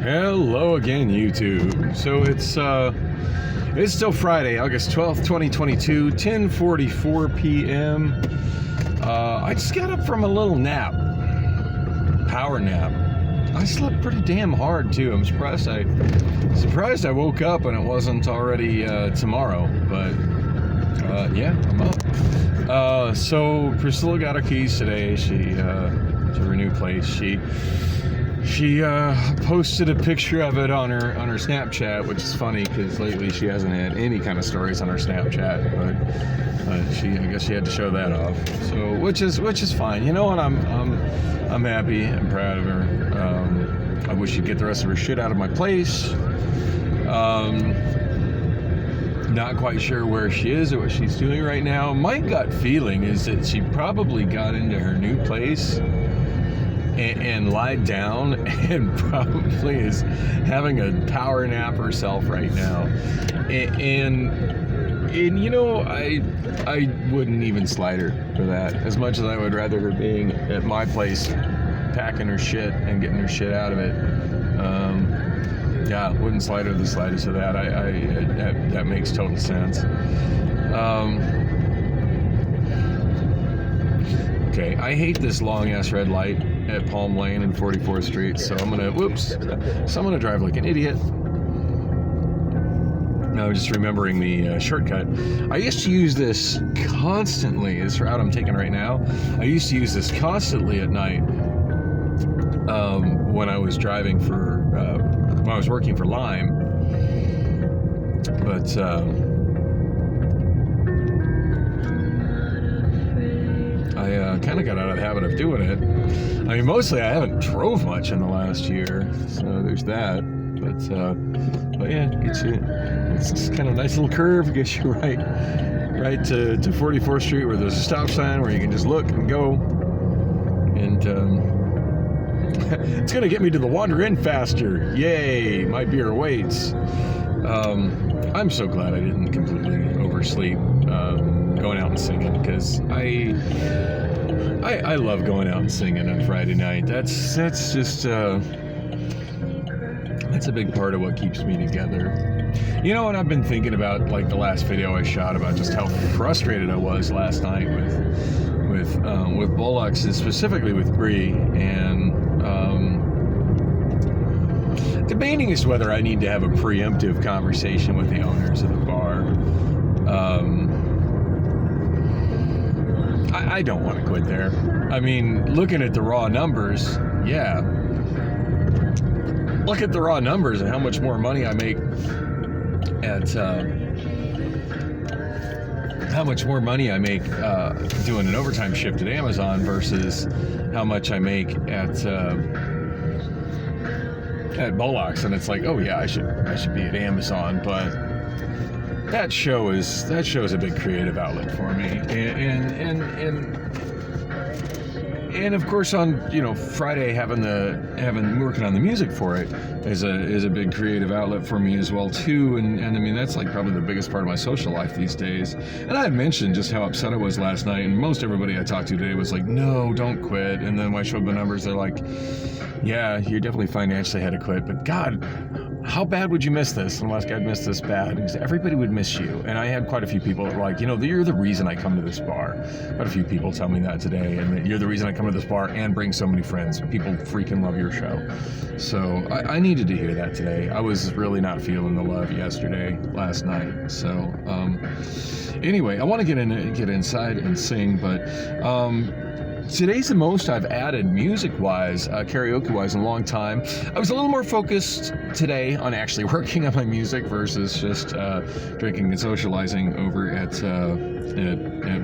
Hello again, YouTube. So it's still Friday, August 12th, 2022, 10:44 p.m. I just got up from a little nap, power nap. I slept pretty damn hard too. I'm surprised I woke up and it wasn't already tomorrow. But yeah, I'm up. So Priscilla got her keys today. She to her new place. She posted a picture of it on her Snapchat, which is funny because lately she hasn't had any kind of stories on her Snapchat, but I guess she had to show that off. So which is fine. You know what? I'm happy and proud of her. I wish she'd get the rest of her shit out of my place. Not quite sure where she is or what she's doing right now. My gut feeling is that she probably got into her new place and lied down and probably is having a power nap herself right now. And you know, I wouldn't even slight her for that, as much as I would rather her being at my place packing her shit and getting her shit out of it. Yeah, wouldn't slight her the slightest of that. That makes total sense. Okay, I hate this long ass red light at Palm Lane and 44th Street, so I'm gonna drive like an idiot. Now I'm just remembering the shortcut. I used to use this constantly, this route I'm taking right now. I used to use this constantly at night when I was driving when I was working for Lime. But I kind of got out of the habit of doing it. I mean, mostly I haven't drove much in the last year, so there's that. But yeah, gets you. It's just kind of a nice little curve, gets you right to 44th Street, where there's a stop sign where you can just look and go. And it's gonna get me to the Wander Inn faster. Yay! My beer waits. I'm so glad I didn't completely oversleep going out and singing, because I love going out and singing on Friday night. That's just that's a big part of what keeps me together. You know what I've been thinking about, like the last video I shot, about just how frustrated I was last night with Bullocks, and specifically with Bree, and debating as to whether I need to have a preemptive conversation with the owners of the bar. I don't want to quit there. I mean, looking at the raw numbers, yeah. Look at the raw numbers and how much more money I make at doing an overtime shift at Amazon versus how much I make at Bullocks. And it's like, oh yeah, I should be at Amazon, but that show is a big creative outlet for me, and of course on Friday having working on the music for it is a big creative outlet for me as well too, and I mean that's like probably the biggest part of my social life these days. And I had mentioned just how upset I was last night, and most everybody I talked to today was like, no, don't quit. And then when I showed the numbers, they're like, yeah, you definitely financially had to quit, but God, how bad would you miss this? Unless God missed this bad, because everybody would miss you. And I had quite a few people that were like, you're the reason I come to this bar. Quite a few people tell me that today, and that you're the reason I come to this bar and bring so many friends. People freaking love your show. So I needed to hear that today. I was really not feeling the love last night. So anyway, I want to get inside and sing, but today's the most I've added music-wise, karaoke-wise, in a long time. I was a little more focused today on actually working on my music versus just drinking and socializing over at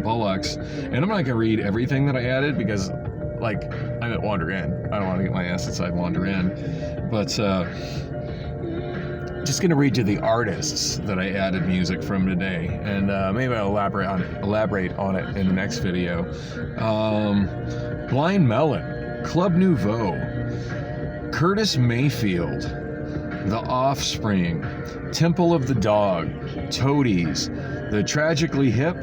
Bullocks. And I'm not going to read everything that I added because, like, I'm at Wander Inn. I don't want to get my ass inside Wander Inn. But just going to read you the artists that I added music from today, and maybe I'll elaborate on it in the next video. Blind Melon, Club Nouveau, Curtis Mayfield, The Offspring, Temple of the Dog, Toadies, The Tragically Hip,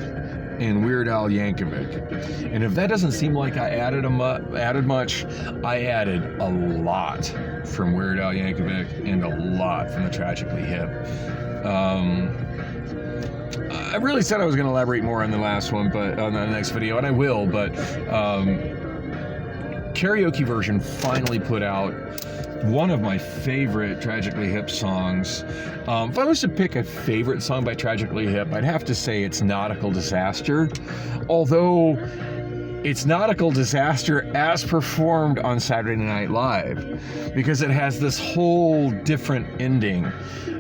and Weird Al Yankovic. And if that doesn't seem like I added much, I added a lot from Weird Al Yankovic and a lot from the Tragically Hip. I really said I was going to elaborate more on the last one, but on the next video, and I will, but Karaoke Version finally put out one of my favorite Tragically Hip songs. If I was to pick a favorite song by Tragically Hip, I'd have to say it's Nautical Disaster, although it's Nautical Disaster as performed on Saturday Night Live, because it has this whole different ending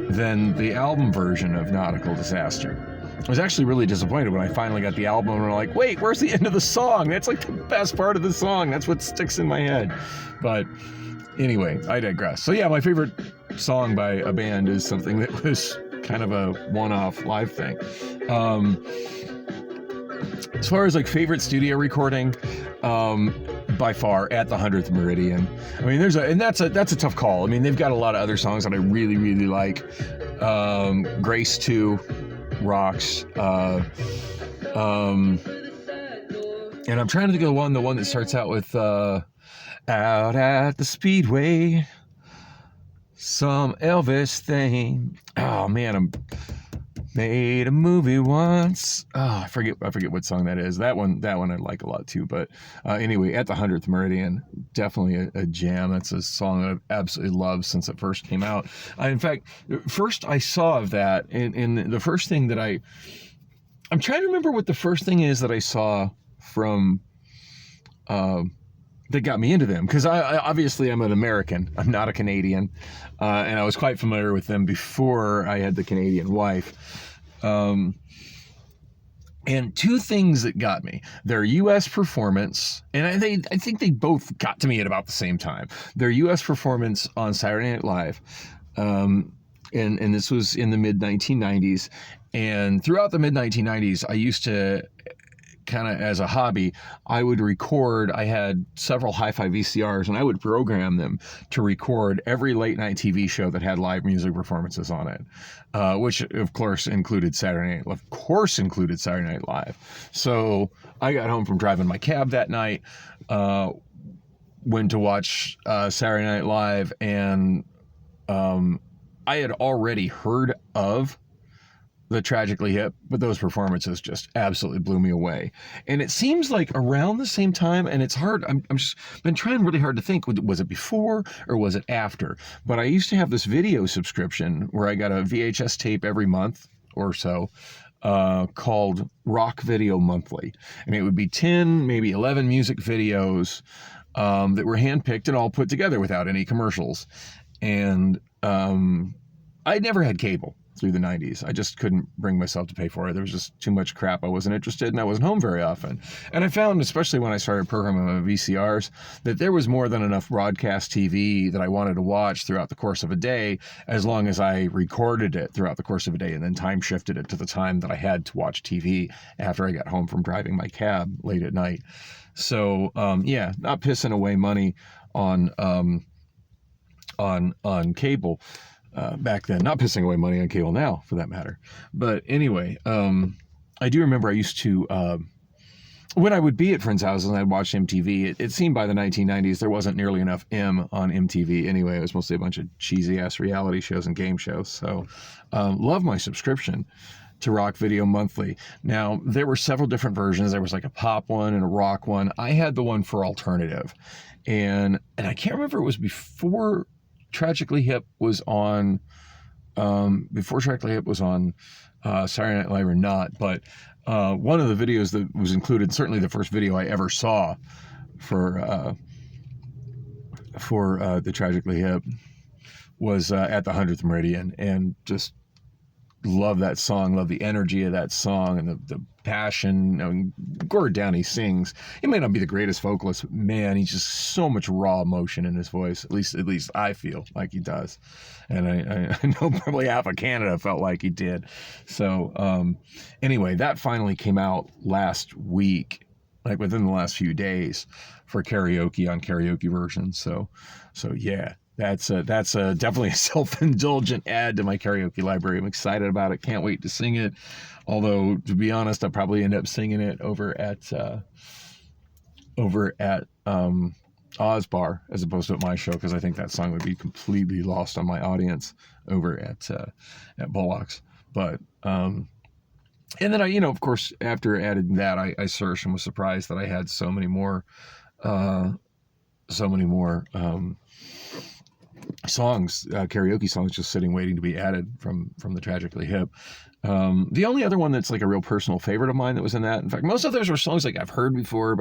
than the album version of Nautical Disaster. I was actually really disappointed when I finally got the album and I'm like, wait, where's the end of the song? That's like the best part of the song. That's what sticks in my head. But anyway, I digress. So yeah, my favorite song by a band is something that was kind of a one-off live thing. As far as like favorite studio recording, by far At the 100th Meridian. I mean, that's a tough call. I mean, they've got a lot of other songs that I really, really like. Grace 2 rocks. And I'm trying to think of the one that starts out with Out at the Speedway, some Elvis thing. Oh man, I made a movie once. Oh, I forget what song that is. That one I like a lot too. But anyway, At the 100th Meridian, definitely a jam. That's a song that I've absolutely loved since it first came out. In fact, first I saw of that, and the first thing that I'm trying to remember what the first thing is that I saw from that got me into them, because I obviously I'm an American. I'm not a Canadian, and I was quite familiar with them before I had the Canadian wife. And two things that got me: their U.S. performance, and I think they both got to me at about the same time. Their U.S. performance on Saturday Night Live, and this was in the mid 1990s, and throughout the mid 1990s, I used to, kind of as a hobby, I would record. I had several hi-fi VCRs, and I would program them to record every late night TV show that had live music performances on it, which of course included Saturday Night Live. So I got home from driving my cab that night, went to watch Saturday Night Live, and I had already heard of the Tragically Hip, but those performances just absolutely blew me away. And it seems like around the same time, and it's hard, I'm just been trying really hard to think, was it before or was it after? But I used to have this video subscription where I got a VHS tape every month or so, called Rock Video Monthly. And it would be 10, maybe 11 music videos that were handpicked and all put together without any commercials. And I'd never had cable through the 90s. I just couldn't bring myself to pay for it. There was just too much crap. I wasn't interested, and I wasn't home very often. And I found, especially when I started programming my VCRs, that there was more than enough broadcast TV that I wanted to watch throughout the course of a day, as long as I recorded it throughout the course of a day and then time shifted it to the time that I had to watch TV after I got home from driving my cab late at night. So yeah, not pissing away money on cable. Back then, not pissing away money on cable now, for that matter. But anyway, I do remember I used to, when I would be at friends' houses and I'd watch MTV, it seemed by the 1990s there wasn't nearly enough M on MTV anyway. It was mostly a bunch of cheesy-ass reality shows and game shows. So, love my subscription to Rock Video Monthly. Now, there were several different versions. There was like a pop one and a rock one. I had the one for alternative. And I can't remember, it was before Tragically Hip was on, Saturday Night Live or not, but one of the videos that was included, certainly the first video I ever saw for the Tragically Hip, was At the 100th Meridian, and just love that song, love the energy of that song and the passion. I mean, Gord Downie sings. He may not be the greatest vocalist, but man, he's just so much raw emotion in his voice. At least I feel like he does, and I know probably half of Canada felt like he did. So anyway, that finally came out last week, like within the last few days, for karaoke on Karaoke Version. So yeah. that's definitely a self-indulgent add to my karaoke library. I'm excited about it. Can't wait to sing it. Although, to be honest, I'll probably end up singing it over at Oz Bar as opposed to at my show, because I think that song would be completely lost on my audience over at Bullocks. But and then I, of course, after adding that, I searched and was surprised that I had so many more songs, karaoke songs, just sitting waiting to be added from the Tragically Hip. The only other one that's like a real personal favorite of mine that was in that, in fact, most of those were songs like I've heard before, but